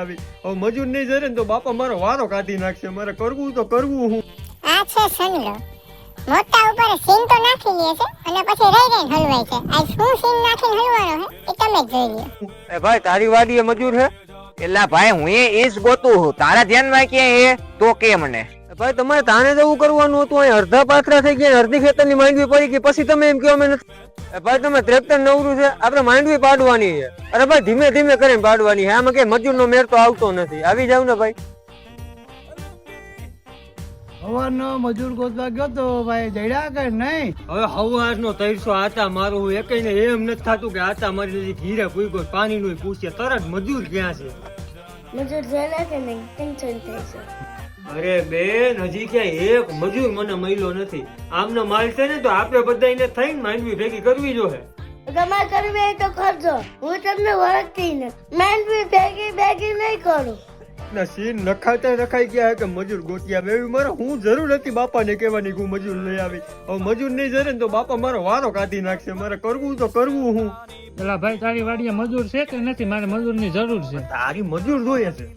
હવે મજૂર નહીં જરે ને તો બાપા મારો વારો કાઢી નાખશે. મારે કરવું તો કરવું હું. આ છે સનલો મોટા ઉપર સીન તો નાખી લે છે અને પછી રહી રહીને હલવાય છે. આ શું સીન નાખીને હલવાનો છે એ તમે જ જોઈ લ્યો. એ ભાઈ તારી વાડીએ મજૂર હે? એલા ભાઈ હું એ જ ગોતું છું. તારા ધ્યાનમાં ક્યાં હે તો કે મને. ભાઈ તમારે તાને જવું કરવાનું હતું. અહીં અડધા પાથરા થઈ ગયા, અડધી ખેતરની માંડવી પડી ગઈ, પછી તમે એમ કહો અમે નથી. ભાઈ તમે ટ્રેક્ટર નવરું છે, આપણે માંડવી પાડવાની છે. અરે ભાઈ ધીમે ધીમે કરીને પાડવાની છે. આમાં કઈ મજૂરનો મેળ તો આવતો નથી. આવી જાવ ને ભાઈ. હવાનો મજૂર ગોતવા ગયો તો ભાઈ જડ્યા કે નહીં? હવે હવારનો 300 આટા મારું હું એકઈ ને એમ નથી થતું કે આટા મારી નજીક હીરે પૂગ્યો પાણીનું પૂછે તરત મજૂર ક્યાં છે. મજૂર જણા કે નહીં ટેન્શન થાય છે. અરે બેન હજી ક્યાંય એક મજૂર મને મળ્યો નથી. આમનો માલ છે ને તો આપણે બધાને થઈને માંડવી ભેગી કરવી જોઈએ. તમારે કરવી હોય તો કરજો, હું તમને વળગતી ને માંડવી ભેગી નહીં કરું. ના સીન નખાઈ ગયા કે મજૂર ગોત્યા આવે. એવી મારે હું જરૂર હતી બાપાને કહેવાની કે હું મજૂર લઈ આવી. હવે મજૂર નહીં જરે ને તો બાપા મારો વારો કાઢી નાખશે. મારે કરવું તો કરવું હું. પેલા ભાઈ તારી વાડીએ મજૂર છે કે નથી? મારે મજૂરની જરૂર છે. તારી મજૂર જોઈએ છે.